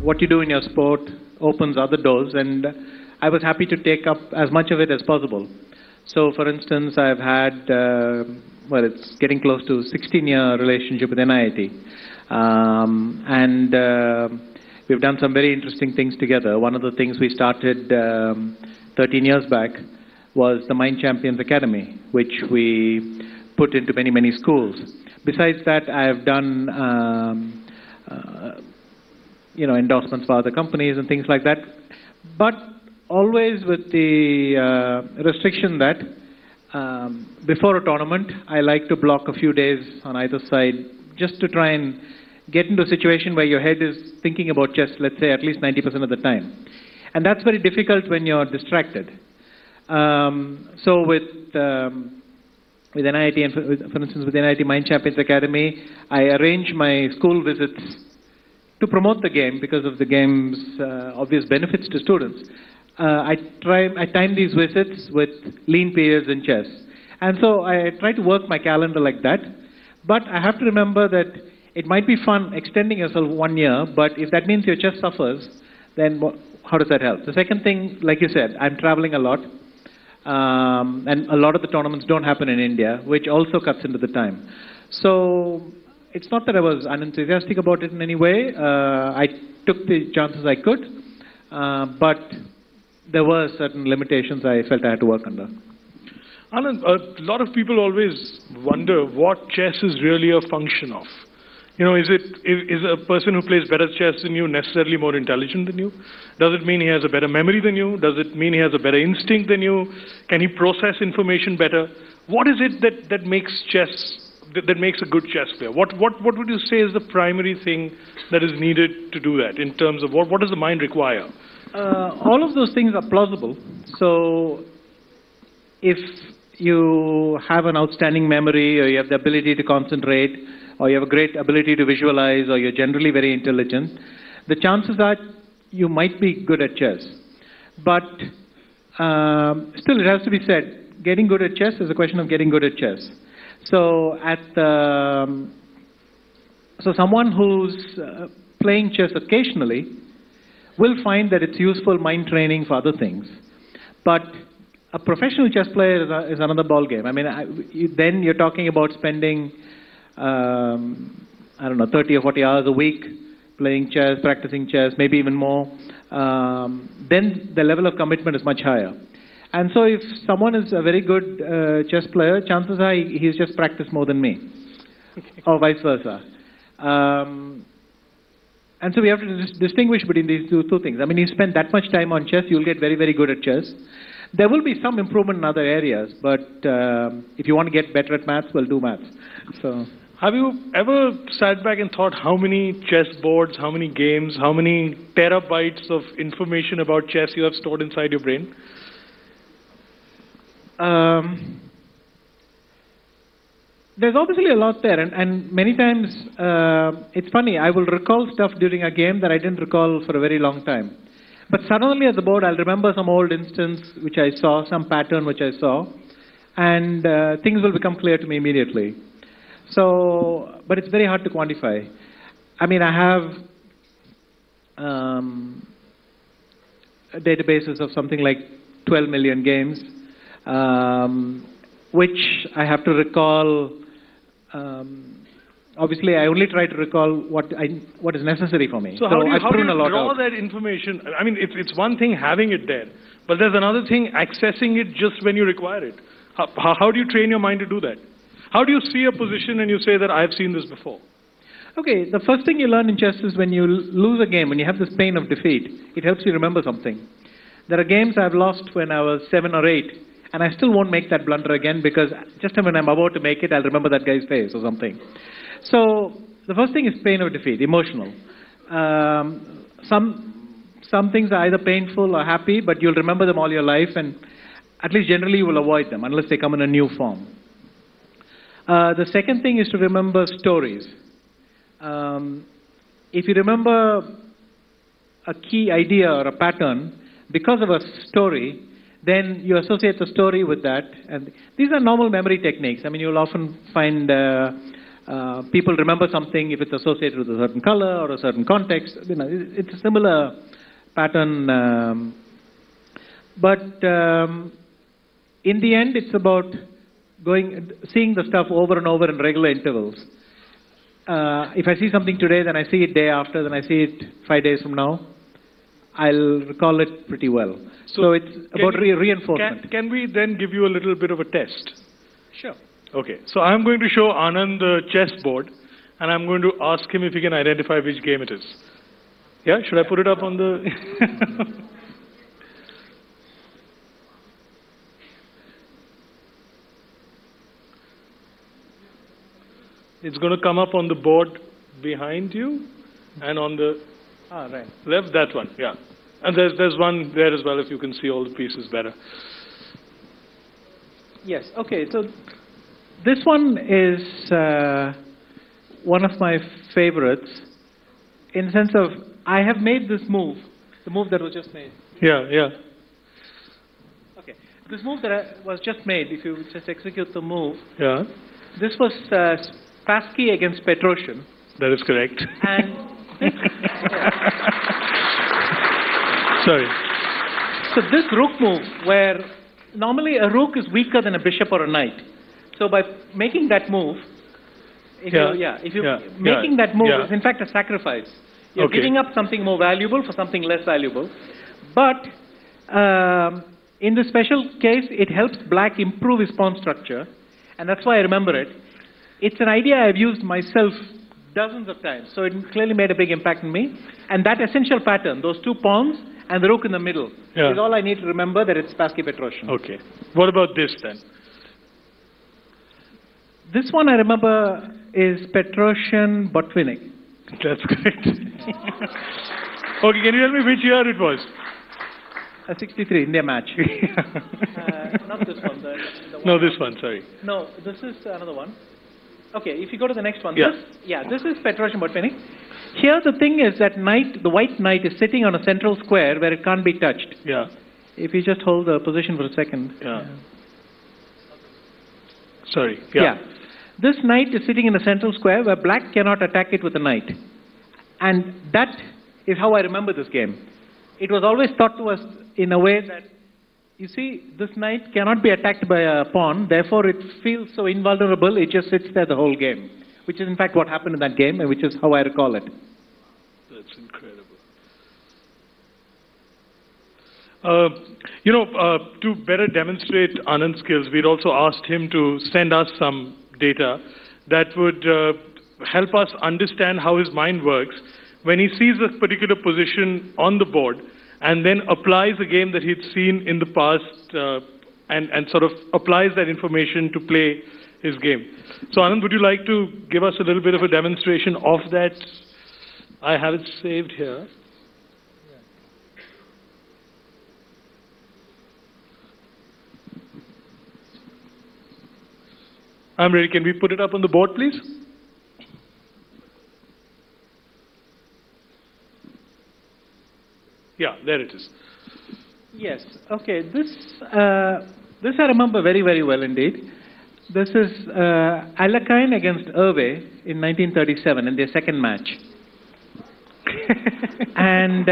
what you do in your sport opens other doors, and I was happy to take up as much of it as possible. So, for instance, I've had, well, it's getting close to 16-year relationship with NIIT. We've done some very interesting things together. One of the things we started 13 years back was the Mind Champions Academy, which we put into many, many schools. Besides that, I have done endorsements for other companies and things like that, but always with the restriction that before a tournament, I like to block a few days on either side just to try and get into a situation where your head is thinking about chess, let's say, at least 90% of the time. And that's very difficult when you're distracted. So with NIIT, and for instance, with NIIT Mind Champions Academy, I arrange my school visits to promote the game because of the game's obvious benefits to students. I time these visits with lean periods in chess. And so I try to work my calendar like that. But I have to remember that it might be fun extending yourself 1 year, but if that means your chess suffers, then how does that help? The second thing, like you said, I'm traveling a lot. And a lot of the tournaments don't happen in India, which also cuts into the time. So it's not that I was unenthusiastic about it in any way. I took the chances I could, but there were certain limitations I felt I had to work under. Anand, a lot of people always wonder what chess is really a function of. You know, is a person who plays better chess than you necessarily more intelligent than you? Does it mean he has a better memory than you? Does it mean he has a better instinct than you? Can he process information better? What is it that makes chess, that makes a good chess player? What would you say is the primary thing that is needed to do that in terms of what does the mind require? All of those things are plausible. So if you have an outstanding memory, or you have the ability to concentrate, or you have a great ability to visualize, or you're generally very intelligent, the chances are you might be good at chess. But still, it has to be said, getting good at chess is a question of getting good at chess. So so someone who's playing chess occasionally will find that it's useful mind training for other things. But a professional chess player is another ball game. I mean, then you're talking about spending, I don't know, 30 or 40 hours a week playing chess, practicing chess, maybe even more. Then the level of commitment is much higher. And so if someone is a very good chess player, chances are he's just practiced more than me, or vice versa. And so we have to distinguish between these two things. I mean, you spend that much time on chess, you'll get very, very good at chess. There will be some improvement in other areas, but if you want to get better at maths, well, do maths. So, have you ever sat back and thought how many chess boards, how many games, how many terabytes of information about chess you have stored inside your brain? There's obviously a lot there, and many times it's funny, I will recall stuff during a game that I didn't recall for a very long time. But suddenly at the board, I'll remember some old instance which I saw, some pattern which I saw, and things will become clear to me immediately. So, but it's very hard to quantify. I mean, I have databases of something like 12 million games, which I have to recall. Obviously, I only try to recall what is necessary for me. So how do you draw that information? I mean, it's one thing having it there, but there's another thing accessing it just when you require it. How do you train your mind to do that? How do you see a position and you say that I've seen this before? Okay, the first thing you learn in chess is when you lose a game, when you have this pain of defeat, it helps you remember something. There are games I've lost when I was 7 or 8, and I still won't make that blunder again because just when I'm about to make it, I'll remember that guy's face or something. So the first thing is pain of defeat, emotional. Some things are either painful or happy, but you'll remember them all your life, and at least generally you will avoid them unless they come in a new form. The second thing is to remember stories. If you remember a key idea or a pattern because of a story, then you associate the story with that. And these are normal memory techniques. I mean, you'll often find People remember something if it's associated with a certain color or a certain context. You know, it's a similar pattern. But in the end, it's about seeing the stuff over and over in regular intervals. If I see something today, then I see it day after, then I see it 5 days from now, I'll recall it pretty well. So it's about reinforcement. Can we then give you a little bit of a test? Sure. Okay, so I'm going to show Anand the chessboard, and I'm going to ask him if he can identify which game it is. Yeah, should I put it up on the... It's going to come up on the board behind you, and on the left, that one, yeah. And there's one there as well, if you can see all the pieces better. Yes, okay, so this one is one of my favorites, in the sense of, I have made this move, the move that was just made. Yeah, yeah. Okay, this move that was just made, if you just execute the move, yeah. This was Spassky against Petrosian. That is correct. And sorry. So this rook move, where normally a rook is weaker than a bishop or a knight. So by making that move, making that move is in fact a sacrifice. You're giving up something more valuable for something less valuable. But in this special case, it helps black improve his pawn structure, and that's why I remember it. It's an idea I've used myself dozens of times, so it clearly made a big impact on me. And that essential pattern, those two pawns and the rook in the middle, is all I need to remember, that it's Spassky-Petrosian. Okay. What about this then? This one I remember is Petrosian-Botvinnik. That's correct. Okay, can you tell me which year it was? 63, India match. Not this one. The one no, this one, sorry. No, this is another one. Okay, if you go to the next one. Yeah. This is Petrosian-Botvinnik. Here the thing is that the white knight is sitting on a central square where it can't be touched. Yeah. If you just hold the position for a second. Yeah. Sorry. Yeah. This knight is sitting in a central square where black cannot attack it with a knight. And that is how I remember this game. It was always taught to us in a way that, you see, this knight cannot be attacked by a pawn, therefore it feels so invulnerable, it just sits there the whole game. Which is in fact what happened in that game, and which is how I recall it. That's incredible. To better demonstrate Anand's skills, we'd also asked him to send us some data that would help us understand how his mind works when he sees a particular position on the board and then applies a game that he'd seen in the past and sort of applies that information to play his game. So Anand, would you like to give us a little bit of a demonstration of that? I have it saved here. I'm ready. Can we put it up on the board, please? Yeah, there it is. Yes. Okay. This I remember very, very well indeed. This is Alekhine against Irve in 1937 in their second match. And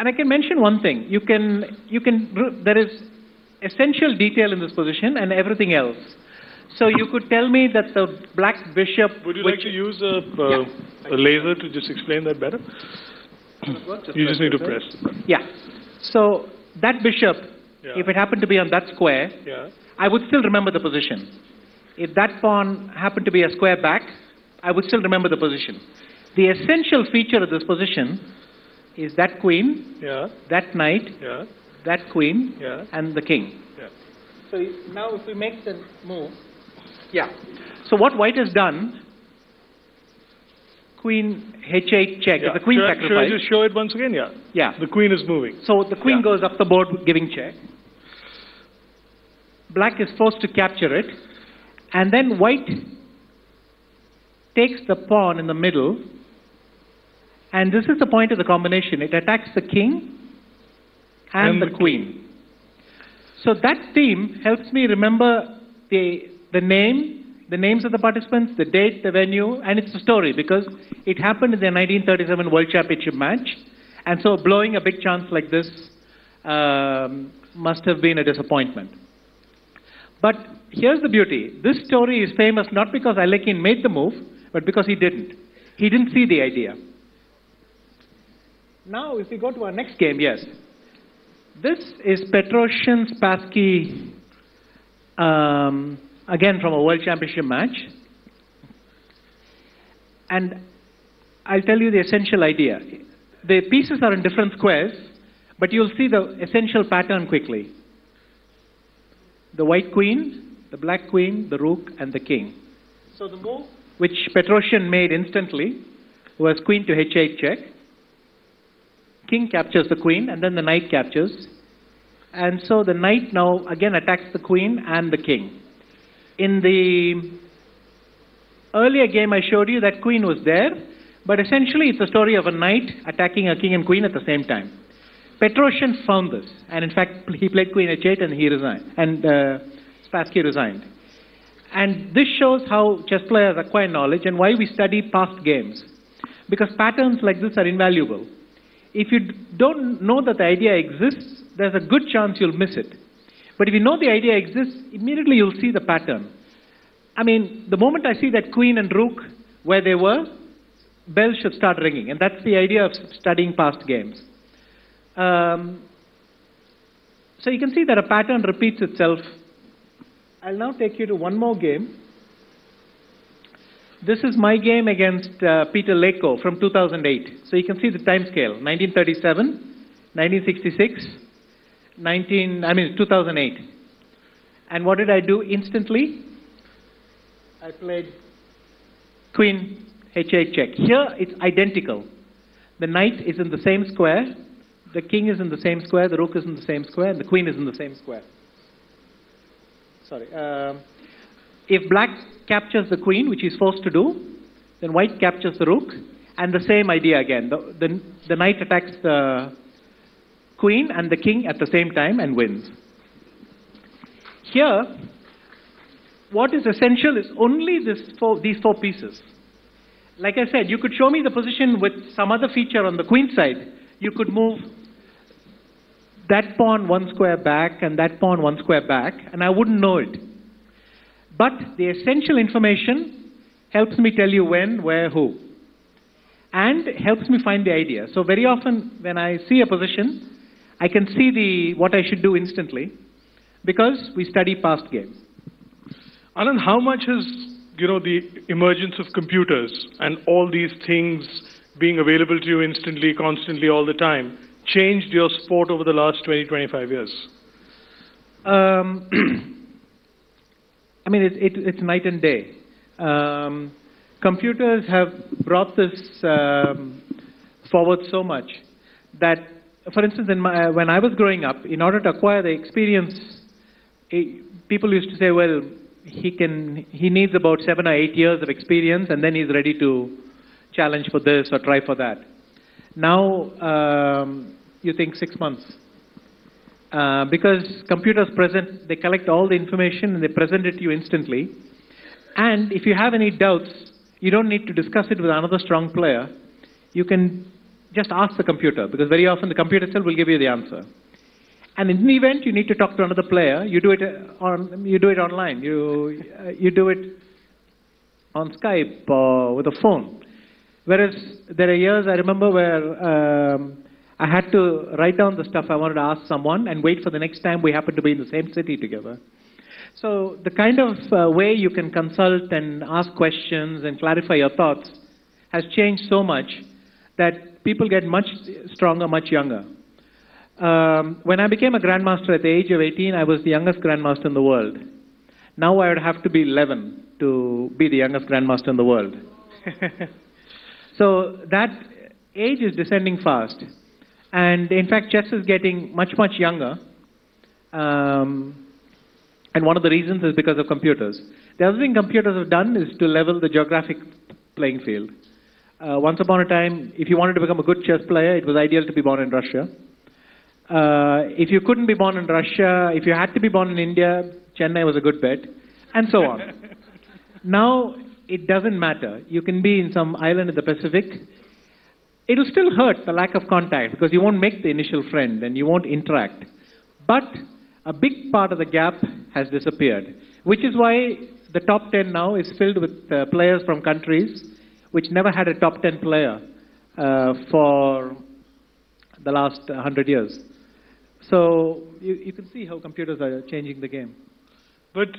I can mention one thing. There is essential detail in this position and everything else. So you could tell me that the black bishop... Would you like to use a laser to just explain that better? You just need to press. Yeah. So that bishop, if it happened to be on that square, I would still remember the position. If that pawn happened to be a square back, I would still remember the position. The essential feature of this position is that queen, that knight, that queen, and the king. So now if we make the move, so what white has done, queen h8 check, the queen sacrifice. Should I just show it once again? Yeah. The queen is moving. So the queen goes up the board giving check. Black is forced to capture it. And then white takes the pawn in the middle. And this is the point of the combination. It attacks the king and the queen. So that theme helps me remember the names of the participants, the date, the venue, and it's a story because it happened in the 1937 World Championship match. And so blowing a big chance like this must have been a disappointment. But here's the beauty. This story is famous not because Alekhine made the move, but because he didn't. He didn't see the idea. Now, if we go to our next game, yes. This is Petrosian-Spassky, again from a World Championship match. And I'll tell you the essential idea. The pieces are in different squares, but you'll see the essential pattern quickly. The white queen, the black queen, the rook, and the king. So the move which Petrosian made instantly was queen to h8 check. King captures the queen, and then the knight captures. And so the knight now again attacks the queen and the king. In the earlier game I showed you, that queen was there, but essentially it's a story of a knight attacking a king and queen at the same time. Petrosian found this, and in fact he played queen h8 and he resigned, and Spassky resigned. And this shows how chess players acquire knowledge and why we study past games. Because patterns like this are invaluable. If you don't know that the idea exists, there's a good chance you'll miss it. But if you know the idea exists, immediately you'll see the pattern. I mean, the moment I see that queen and rook where they were, bells should start ringing. And that's the idea of studying past games. So you can see that a pattern repeats itself. I'll now take you to one more game. This is my game against Peter Leko from 2008. So you can see the time scale, 1937, 1966, 2008. And what did I do instantly? I played queen h8 check. Here it's identical. The knight is in the same square, the king is in the same square, the rook is in the same square, and the queen is in the same square. Sorry. If black captures the queen, which he's forced to do, then white captures the rook, and the same idea again. The knight attacks the queen and the king at the same time and wins. Here, what is essential is only these four pieces. Like I said, you could show me the position with some other feature on the queen side. You could move that pawn one square back and that pawn one square back, and I wouldn't know it. But the essential information helps me tell you when, where, who, and helps me find the idea. So very often when I see a position, I can see what I should do instantly because we study past games. Anand, how much has the emergence of computers and all these things being available to you instantly, constantly, all the time, changed your sport over the last 20, 25 years? I mean, it's night and day. Computers have brought this forward so much that, for instance, when I was growing up, in order to acquire the experience, people used to say, well, he needs about 7 or 8 years of experience and then he's ready to challenge for this or try for that. Now, you think 6 months. Because computers they collect all the information and they present it to you instantly. And if you have any doubts, you don't need to discuss it with another strong player. You can just ask the computer, because very often the computer itself will give you the answer. And in the event you need to talk to another player, you do it online. You do it on Skype or with a phone. Whereas there are years I remember where I had to write down the stuff I wanted to ask someone and wait for the next time we happened to be in the same city together. So the kind of way you can consult and ask questions and clarify your thoughts has changed so much that people get much stronger, much younger. When I became a grandmaster at the age of 18, I was the youngest grandmaster in the world. Now I would have to be 11 to be the youngest grandmaster in the world. So that age is descending fast. And in fact, chess is getting much, much younger. And one of the reasons is because of computers. The other thing computers have done is to level the geographic playing field. Once upon a time, if you wanted to become a good chess player, it was ideal to be born in Russia. If you couldn't be born in Russia, if you had to be born in India, Chennai was a good bet, and so on. Now, it doesn't matter. You can be in some island in the Pacific. It'll still hurt, the lack of contact, because you won't make the initial friend and you won't interact. But a big part of the gap has disappeared, which is why the top 10 now is filled with players from countries which never had a top 10 player for the last 100 years. So you can see how computers are changing the game. But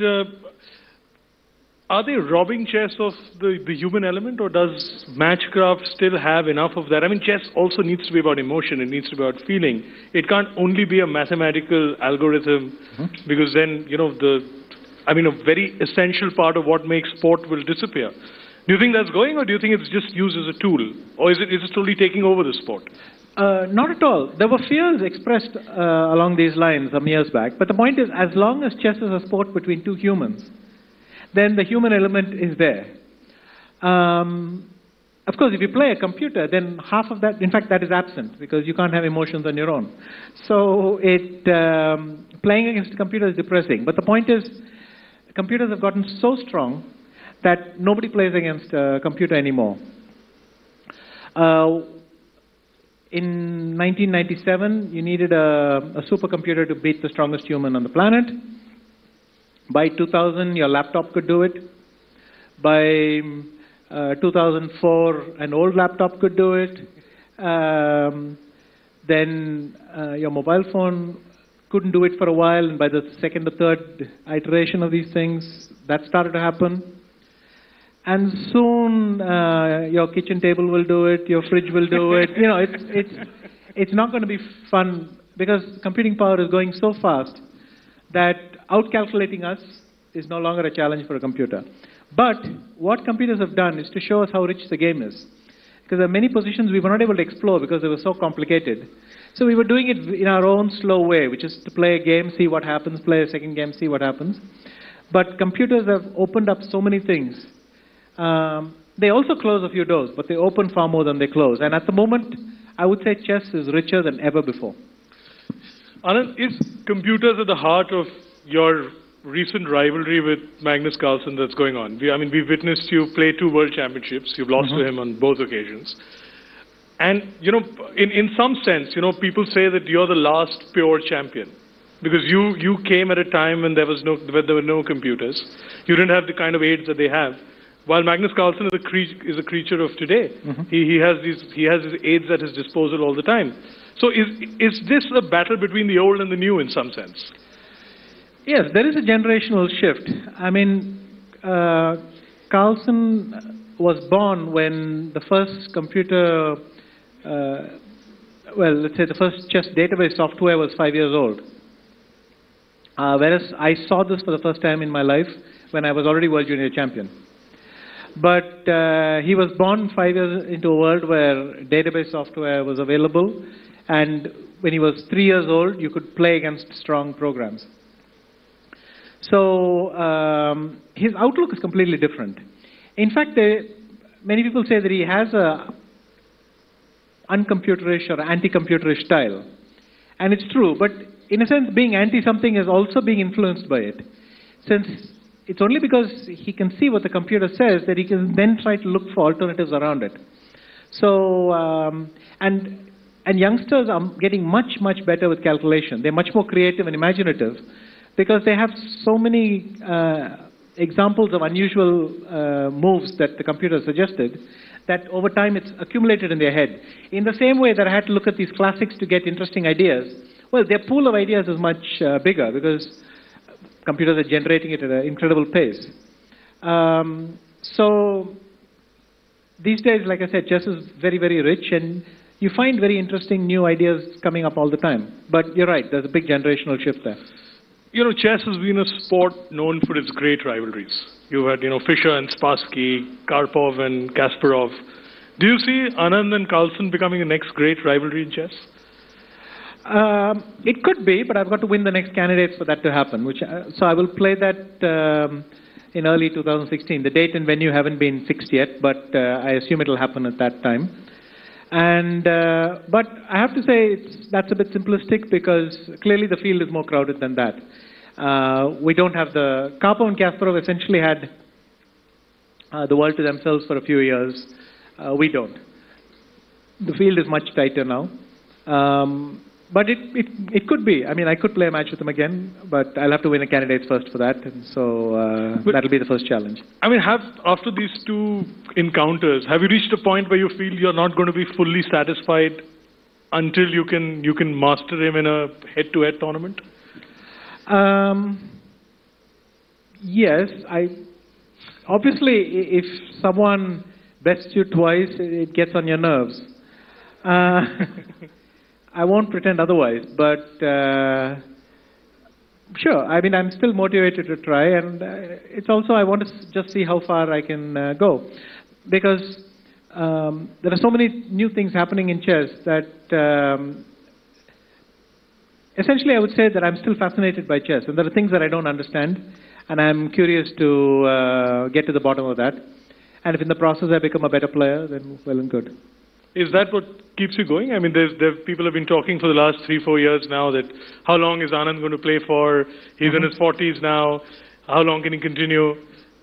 are they robbing chess of the human element, or does matchcraft still have enough of that? I mean, chess also needs to be about emotion. It needs to be about feeling. It can't only be a mathematical algorithm, because then, a very essential part of what makes sport will disappear. Do you think that's going, or do you think it's just used as a tool? Or is it slowly taking over the sport? Not at all. There were fears expressed along these lines some years back. But the point is, as long as chess is a sport between two humans, then the human element is there. Of course, if you play a computer, then half of that, in fact, that is absent, because you can't have emotions on your own. So playing against a computer is depressing. But the point is, computers have gotten so strong that nobody plays against a computer anymore. In 1997, you needed a supercomputer to beat the strongest human on the planet. By 2000, your laptop could do it. By 2004, an old laptop could do it. Then your mobile phone couldn't do it for a while, and by the second or third iteration of these things, that started to happen. And soon, your kitchen table will do it, your fridge will do it. It's not going to be fun, because computing power is going so fast that outcalculating us is no longer a challenge for a computer. But what computers have done is to show us how rich the game is. Because there are many positions we were not able to explore because they were so complicated. So we were doing it in our own slow way, which is to play a game, see what happens, play a second game, see what happens. But computers have opened up so many things. They also close a few doors, but they open far more than they close. And at the moment, I would say chess is richer than ever before. Anand, is computers at the heart of your recent rivalry with Magnus Carlsen that's going on? We've witnessed you play 2 world championships. You've lost to him on both occasions. And, in some sense, people say that you're the last pure champion. Because you came at a time when there were no computers. You didn't have the kind of aids that they have. While Magnus Carlsen is a creature of today. He has his aids at his disposal all the time. So is this a battle between the old and the new in some sense? Yes, there is a generational shift. Carlsen was born when the first computer, let's say the first chess database software was 5 years old. Whereas I saw this for the first time in my life when I was already World Junior Champion. But he was born 5 years into a world where database software was available, and when he was 3 years old, you could play against strong programs. So his outlook is completely different. In fact, many people say that he has a uncomputerish or anti-computerish style. And it's true, but in a sense, being anti-something is also being influenced by it. Since it's only because he can see what the computer says that he can then try to look for alternatives around it. So, and youngsters are getting much, much better with calculation. They're much more creative and imaginative because they have so many examples of unusual moves that the computer suggested that over time it's accumulated in their head. In the same way that I had to look at these classics to get interesting ideas, well, their pool of ideas is much bigger because computers are generating it at an incredible pace. So these days, like I said, chess is very, very rich, and you find very interesting new ideas coming up all the time. But you're right, there's a big generational shift there. Chess has been a sport known for its great rivalries. You had, Fischer and Spassky, Karpov and Kasparov. Do you see Anand and Carlsen becoming the next great rivalry in chess? It could be, but I've got to win the next candidates for that to happen. So I will play that in early 2016. The date and venue haven't been fixed yet, but I assume it will happen at that time. And but I have to say that's a bit simplistic because clearly the field is more crowded than that. We don't have Karpov and Kasparov essentially had the world to themselves for a few years. We don't. The field is much tighter now. But it could be. I mean, I could play a match with him again, but I'll have to win a candidates first for that, and so that'll be the first challenge. I mean, after these two encounters, have you reached a point where you feel you're not going to be fully satisfied until you can master him in a head-to-head tournament? Yes, obviously if someone bests you twice, it gets on your nerves. I won't pretend otherwise, but sure, I mean, I'm still motivated to try, and it's also, I want to just see how far I can go, because there are so many new things happening in chess that essentially I would say that I'm still fascinated by chess, and there are things that I don't understand, and I'm curious to get to the bottom of that, and if in the process I become a better player, then well and good. Is that what keeps you going? I mean, people have been talking for the last 3-4 years now that how long is Anand going to play for? He's in his 40s now. How long can he continue?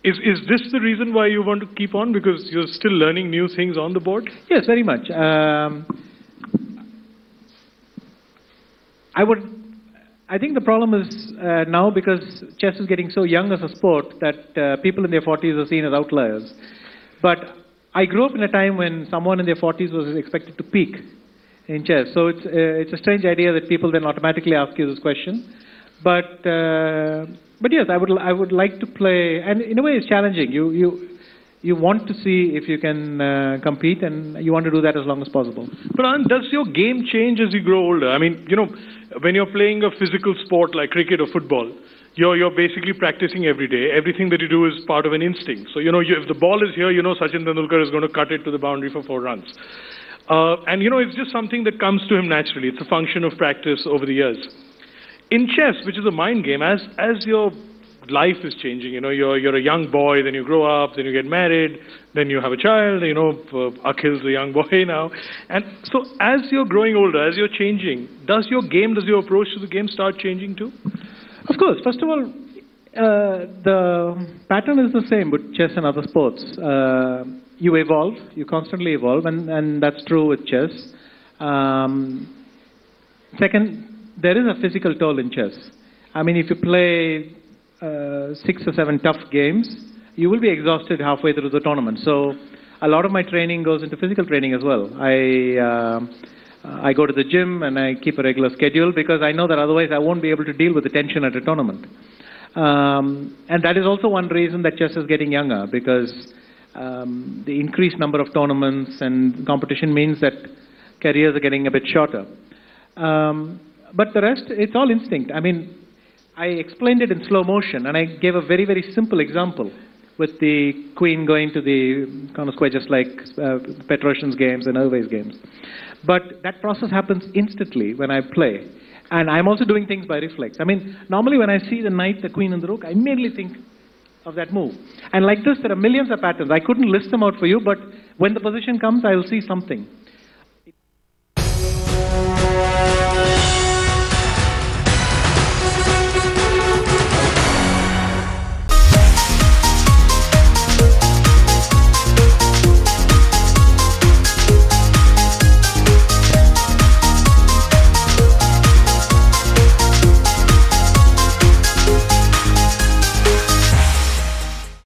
Is this the reason why you want to keep on? Because you're still learning new things on the board? Yes, very much. I think the problem is now because chess is getting so young as a sport that people in their 40s are seen as outliers. But I grew up in a time when someone in their 40s was expected to peak in chess. So it's a strange idea that people then automatically ask you this question. But yes, I would like to play, and in a way it's challenging. You want to see if you can compete, and you want to do that as long as possible. But Anand, does your game change as you grow older? I mean, when you're playing a physical sport like cricket or football, you're basically practicing every day. Everything that you do is part of an instinct. So, if the ball is here, Sachin Tendulkar is going to cut it to the boundary for 4 runs. And, it's just something that comes to him naturally. It's a function of practice over the years. In chess, which is a mind game, as your life is changing, you're a young boy, then you grow up, then you get married, then you have a child, Akhil's a young boy now. And so as you're growing older, as you're changing, does your approach to the game start changing too? Of course. First of all, the pattern is the same with chess and other sports. You evolve, you constantly evolve, and that's true with chess. Second, there is a physical toll in chess. I mean, if you play 6 or 7 tough games, you will be exhausted halfway through the tournament. So a lot of my training goes into physical training as well. I go to the gym and I keep a regular schedule because I know that otherwise I won't be able to deal with the tension at a tournament. And that is also one reason that chess is getting younger, because the increased number of tournaments and competition means that careers are getting a bit shorter. But the rest, it's all instinct. I mean, I explained it in slow motion, and I gave a very, very simple example with the queen going to the corner square, just like Petrosian's games and Hervé's games. But that process happens instantly when I play. And I'm also doing things by reflex. I mean, normally when I see the knight, the queen, and the rook, I immediately think of that move. And like this, there are millions of patterns. I couldn't list them out for you, but when the position comes, I will see something.